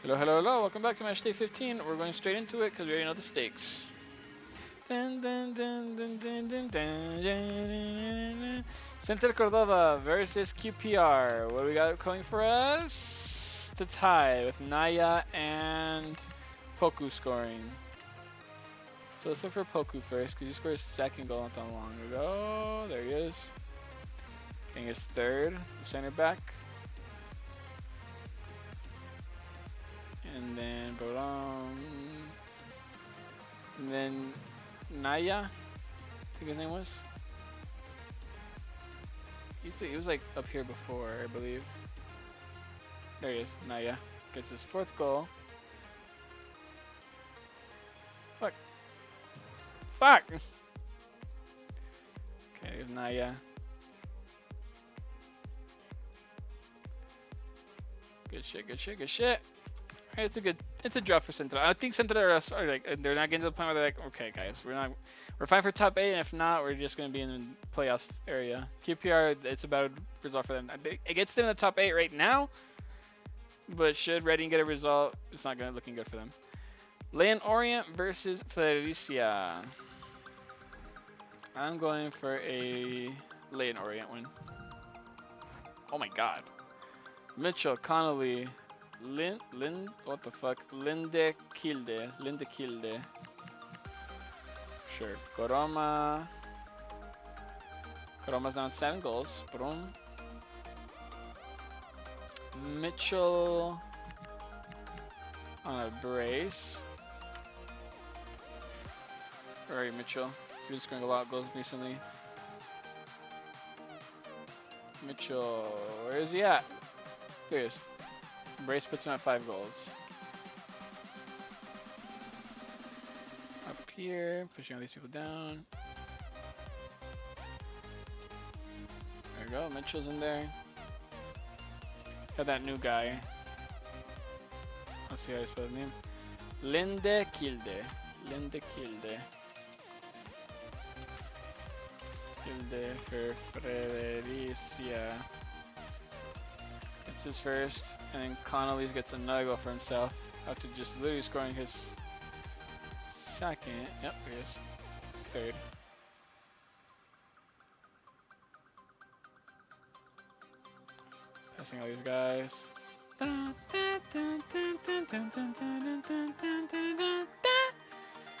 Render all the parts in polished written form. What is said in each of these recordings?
Hello, hello, hello. Welcome back to Matchday 15. We're going straight into it because we already know the stakes. Dun, dun, dun, dun, dun, dun, dun, dun. Central Cordova versus QPR. What do we got coming for us? To tie with Naya and Poku scoring. So let's look for Poku first because he scored his second goal not that long ago. There he is. Getting his third, the center back. And then and then Naya, I think his name was. He was like up here before, I believe. There he is, Naya. Gets his fourth goal. Fuck. Fuck! Okay, there's Naya. Good shit, good shit, good shit. Alright, it's a draw for Central. I think Central are like, they're not getting to the point where they're like, okay guys, we're fine for top 8, and if not, we're just gonna be in the playoff area. QPR, it's about a result for them. It gets them in the top 8 right now, but should Reading get a result, it's not gonna looking good for them. Leyland Orient versus Felicia. I'm going for a Leyland Orient win. Oh my god. Mitchell, Connolly, what the fuck? Linde Kilde. Sure. Koroma. Koroma's down 7 goals. Boom. Mitchell on a brace. Alright, Mitchell. He's been scoring a lot of goals recently. Mitchell, where is he at? There he is. Brace puts him at 5 goals. Up here, pushing all these people down. There we go, Mitchell's in there. Got that new guy. Let's see how I spell his name. Linde Kilde. Kilde for Fredericia. It's his first, and then Connolly gets another goal for himself after just literally scoring his second. Yep, here he is. Third. Passing all these guys.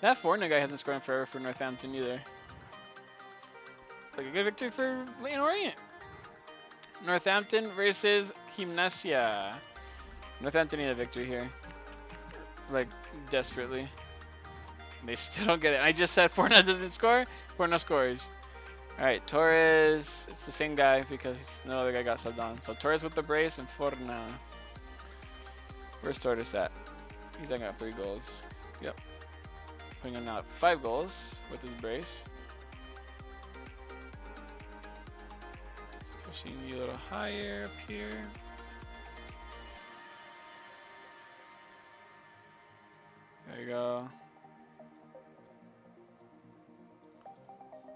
That foreigner guy hasn't scored forever for Northampton either. Like a good victory for Leyland Orient. Northampton versus Gimnasia. Northampton need a victory here. Like, desperately. They still don't get it. I just said Forna doesn't score. Forna scores. Alright, Torres. It's the same guy because no other guy got subbed on. So Torres with the brace and Forna. Where's Torres at? He's got 3 goals. Yep. Putting him now at 5 goals with his brace. Pushing you a little higher up here. There you go.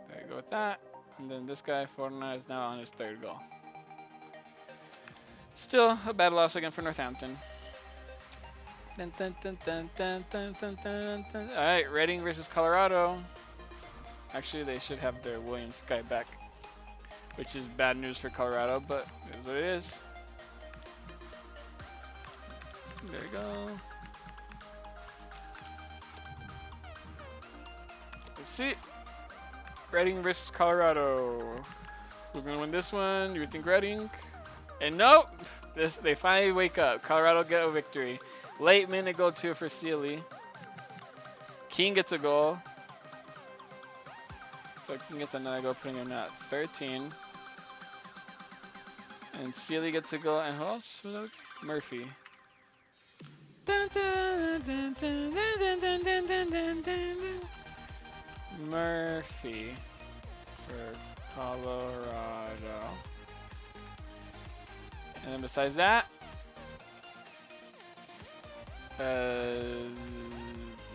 There you go with that. And then this guy, Forna, is now on his 3rd goal. Still a bad loss again for Northampton. Alright, Reading versus Colorado. Actually, they should have their Williams guy back, which is bad news for Colorado, but it is what it is. There we go. Let's see. Reading versus Colorado. Who's gonna win this one? You would think Reading. And nope! They finally wake up. Colorado get a victory. Late minute goal 2 for Sealy. King gets a goal. So King gets another goal, putting him at 13. And Sealy gets a goal, and who else? Murphy. Murphy for Colorado. And then besides that,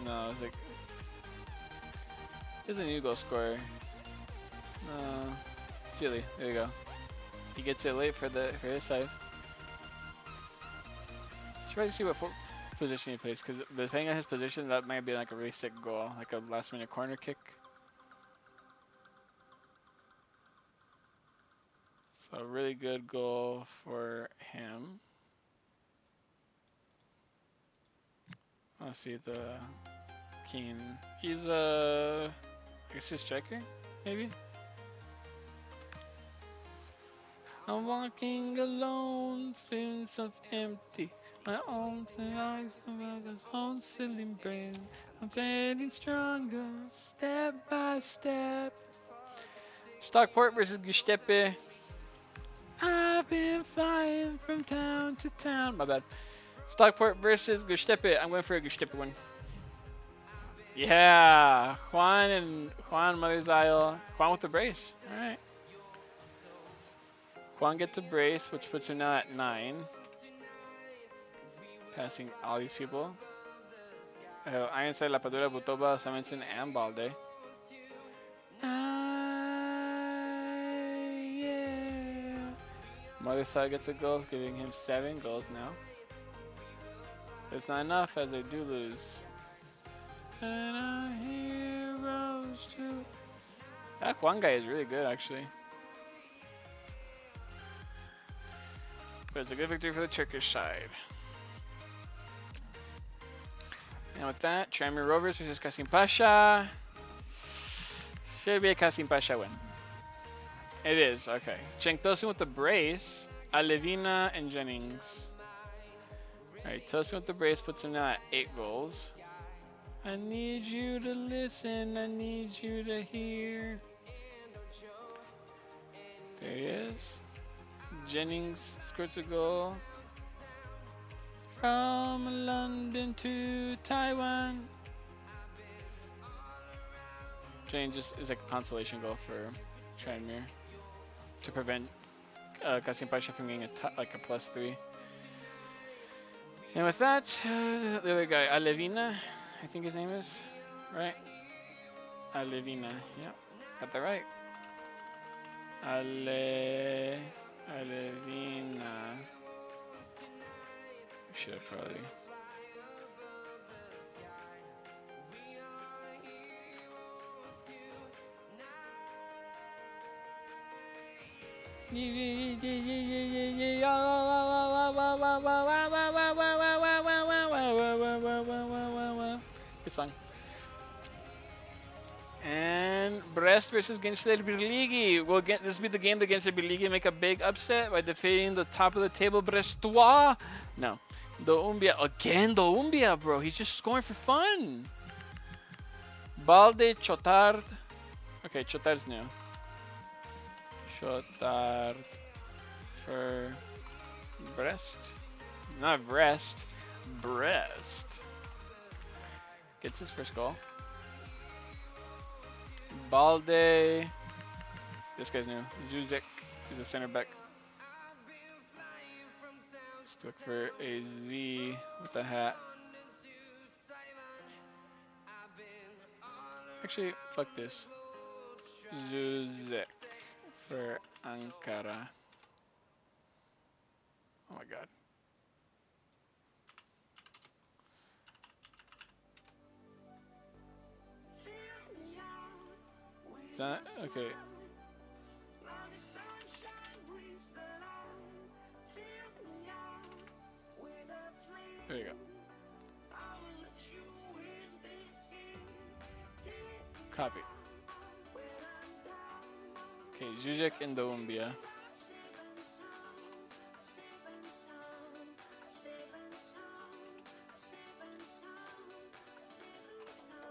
no, it's like, there's a new goal scorer. Sealy, there you go. He gets it late for his side. Should probably see what position he plays, because depending on his position, that might be like a really sick goal, like a last-minute corner kick. So a really good goal for him. Let's see the Keane. He's I guess he's a striker, maybe. I'm walking alone, feeling so empty. My own life, somebody's own silly brain. I'm getting stronger, step by step. Stockport versus Giuseppe. I've been flying from town to town. My bad. Stockport versus Giuseppe. I'm going for a Giuseppe win. Yeah, Juan Mother's Isle. Juan with the brace. All right. Juan gets a brace, which puts him now at 9. Passing all these people. Ironside, Lapadura, Butoba, Simonson, and Balde. Yeah. Mother's Side gets a goal, giving him 7 goals now. It's not enough as they do lose. And our heroes too. That Juan guy is really good, actually. But it's a good victory for the Turkish side. And with that, Tranmere Rovers versus Kasim Pasha. Should be a Kasim Pasha win. It is, okay. Cenk Tosun with the brace. Alevina and Jennings. Alright, Tosun with the brace puts him now at 8 goals. I need you to listen, I need you to hear. There he is. Jennings scores a goal. From London to Taiwan. Jennings just is like a consolation goal for Tranmere to prevent Kasim Pasha from getting like a +3. And with that, the other guy, Alevina, I think his name is, right? Alevina, yep, got that right. Alevina. Should have probably. Good song. And Brest versus Gençler Birliği. Will this be the game that Gençler Birliği make a big upset by defeating the top of the table Brestois? No. Doumbia. Again, Doumbia, bro. He's just scoring for fun. Balde, Chotard. Okay, Chotard's new. Chotard for Brest. Not Brest. Brest. Gets his first goal. Balde. This guy's new. Zuzek is a center back. Let's look for a Z with a hat. Actually, fuck this. Zuzek for Ankara. Oh my god. Is that okay? There you go. Copy. Okay, Zuzek and Doumbia.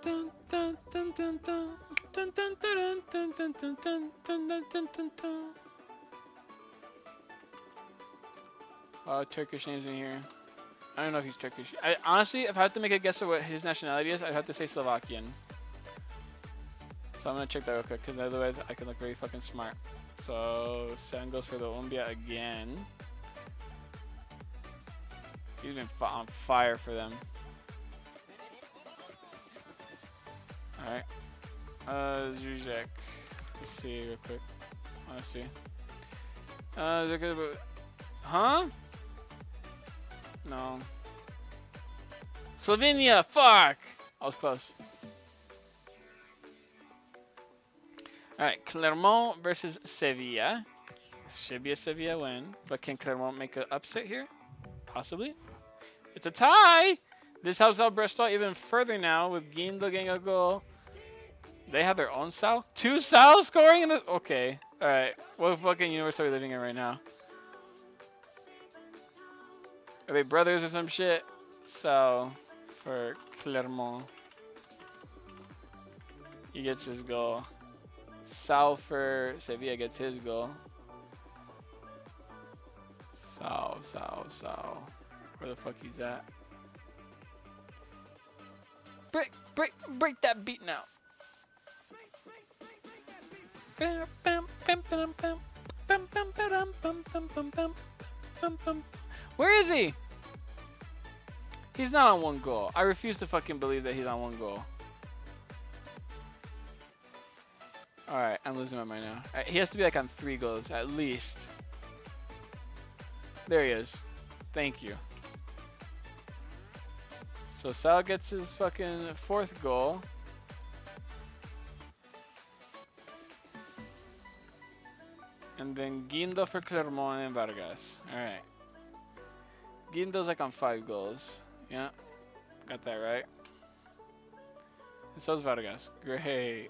Dun dun dun dun dun. Dun, dun, dun, dun, dun, dun, dun, dun, dun, dun, dun, dun. Turkish names in here. I don't know if he's Turkish. Honestly, if I had to make a guess of what his nationality is, I'd have to say Slovakian. So I'm gonna check that real quick, because otherwise I can look very fucking smart. So 7 goes for the Doumbia again. He's been on fire for them. Alright. Zuzek. Let's see real quick. I wanna see. Huh? No. Slovenia, fuck! I was close. Alright, Clermont versus Sevilla. Should be a Sevilla win, but can Clermont make an upset here? Possibly. It's a tie! This helps out Brestois even further now with Guindo getting a goal. They have their own Sal? 2 Sal scoring in this? Okay. Alright. What fucking universe are we living in right now? Are they brothers or some shit? Sal for Clermont. He gets his goal. Sal for Sevilla gets his goal. Sal. Where the fuck he's at? Break that beat now. Where is he? He's not on 1 goal. I refuse to fucking believe that he's on 1 goal. Alright, I'm losing my mind now. Right, he has to be like on 3 goals at least. There he is. Thank you. So Sal gets his fucking 4th goal. And then Guindo for Clermont and Vargas. Alright. Guindo's like on 5 goals. Yeah. Got that right. And so is Vargas. Great.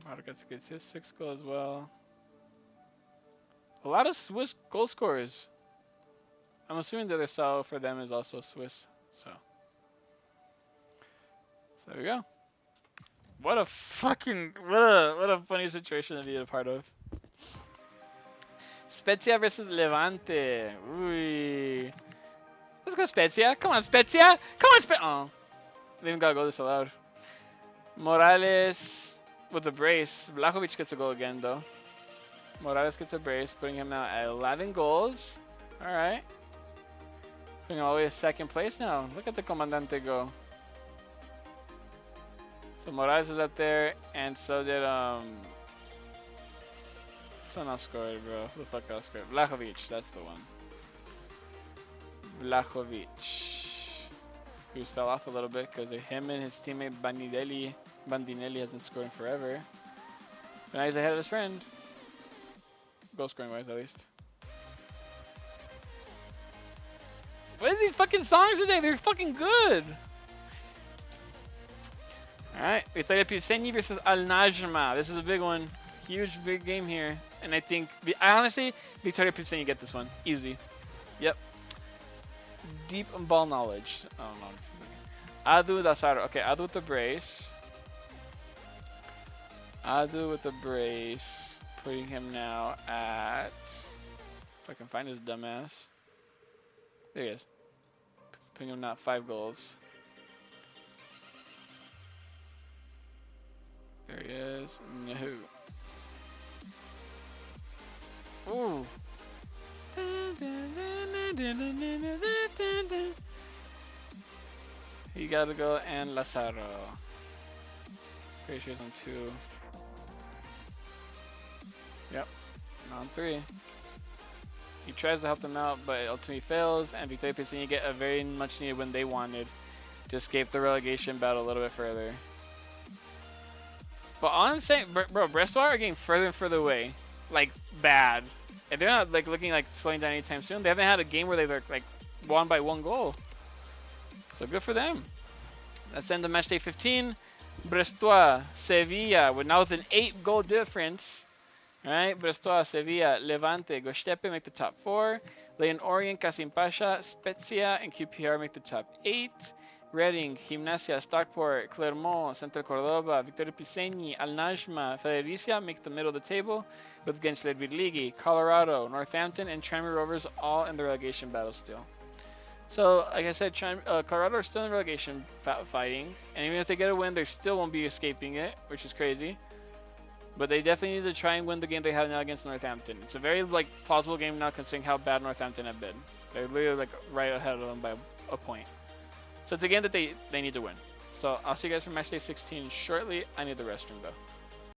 Vargas gets his 6th goal as well. A lot of Swiss goal scorers. I'm assuming the other Sal for them is also Swiss. So there we go. What a fucking what a funny situation to be a part of. Spezia versus Levante. Ooh. Let's go Spezia. Come on Spezia. Come on Spezia. Oh, they even gotta go this loud. Morales with a brace. Vlahovic gets a goal again though. Morales gets a brace, putting him now at 11 goals. All right. Putting him all the way to 2nd place now. Look at the Comandante go. So Morales is up there, and so did someone else scored, bro. Who the fuck else scored? Vlahovic, that's the one. Vlahovic, who fell off a little bit because of him and his teammate Bandinelli hasn't scored in forever. But now he's ahead of his friend. Goal scoring wise, at least. What are these fucking songs today? They're fucking good. Alright, Victoria Pilseni versus Al Najma. This is a big one. Huge, big game here. And I think, honestly, Victoria Pilseni get this one. Easy. Yep. Deep ball knowledge. I don't know. Adu Dasaro. Okay, Adu with the brace. Adu with the brace. Putting him now at... If I can find his dumbass. There he is. Putting him now at 5 goals. There he is. No. Ooh. He gotta go and Lazaro. Pretty sure he's on 2. Yep. On 3. He tries to help them out, but ultimately fails, and Victoria Pilseni get a very much needed win they wanted to escape the relegation battle a little bit further. But honestly, bro, Brestois are getting further and further away. Like, bad. And they're not like looking like slowing down anytime soon. They haven't had a game where they've like won by 1 goal. So good for them. That's end of match day 15. Brestois, Sevilla, now with an 8-goal difference. Alright, Brestois, Sevilla, Levante, Gostepe make the top 4. Leon Orient, Kasim Pasha, Spezia, and QPR make the top 8. Reading, Gimnasia, Stockport, Clermont, Central Cordoba, Victoria Pilseni, Al Najma, Federicia make the middle of the table with Gençler Birliği, Colorado, Northampton, and Tranmere Rovers all in the relegation battle still. So, like I said, Colorado are still in relegation fighting, and even if they get a win, they still won't be escaping it, which is crazy. But they definitely need to try and win the game they have now against Northampton. It's a very plausible game now considering how bad Northampton have been. They're literally right ahead of them by a point. So it's a game that they need to win. So I'll see you guys for match day 16 shortly. I need the restroom though.